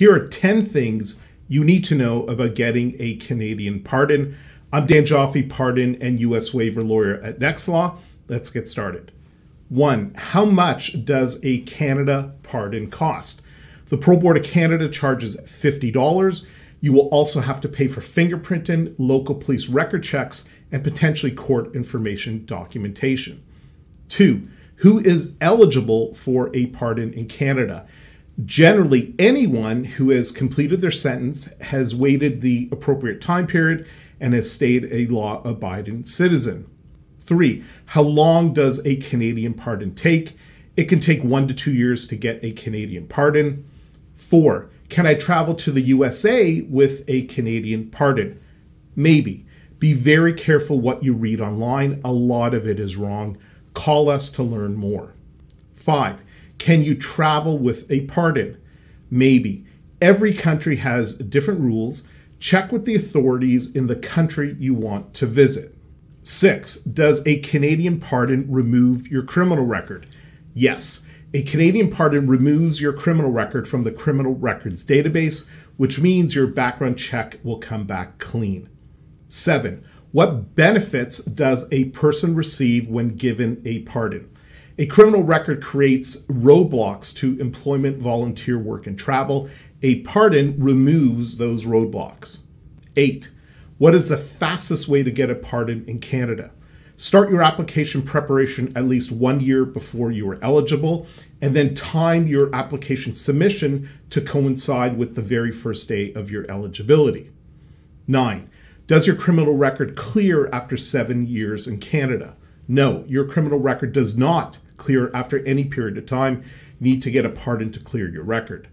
Here are 10 things you need to know about getting a Canadian pardon. I'm Dan Joffe, Pardon and U.S. Waiver lawyer at NextLaw. Let's get started. 1. How much does a Canada pardon cost? The Parole Board of Canada charges $50. You will also have to pay for fingerprinting, local police record checks, and potentially court information documentation. 2. Who is eligible for a pardon in Canada? Generally, anyone who has completed their sentence, has waited the appropriate time period, and has stayed a law-abiding citizen. 3. How long does a Canadian pardon take? It can take 1 to 2 years to get a Canadian pardon. 4. Can I travel to the USA with a Canadian pardon? Maybe. Be very careful what you read online. A lot of it is wrong. Call us to learn more. 5. Can you travel with a pardon? Maybe. Every country has different rules. Check with the authorities in the country you want to visit. 6. Does a Canadian pardon remove your criminal record? Yes. A Canadian pardon removes your criminal record from the criminal records database, which means your background check will come back clean. 7. What benefits does a person receive when given a pardon? A criminal record creates roadblocks to employment, volunteer work, and travel. A pardon removes those roadblocks. 8. What is the fastest way to get a pardon in Canada? Start your application preparation at least 1 year before you are eligible, and then time your application submission to coincide with the very first day of your eligibility. 9. Does your criminal record clear after 7 years in Canada? No, your criminal record does not clear after any period of time. You need to get a pardon to clear your record.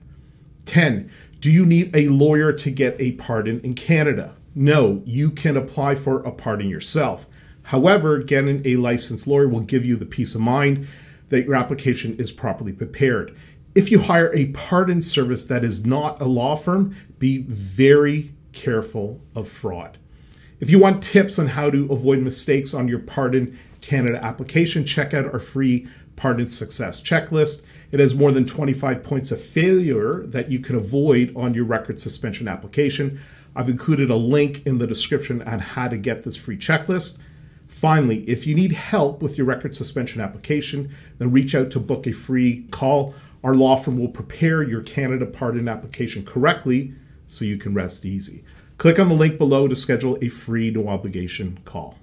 10. Do you need a lawyer to get a pardon in Canada? No, you can apply for a pardon yourself. However, getting a licensed lawyer will give you the peace of mind that your application is properly prepared. If you hire a pardon service that is not a law firm, be very careful of fraud. If you want tips on how to avoid mistakes on your Pardon Canada application, check out our free Pardon Success Checklist. It has more than 25 points of failure that you can avoid on your record suspension application. I've included a link in the description on how to get this free checklist. Finally, if you need help with your record suspension application, then reach out to book a free call. Our law firm will prepare your Canada pardon application correctly so you can rest easy. Click on the link below to schedule a free, no obligation call.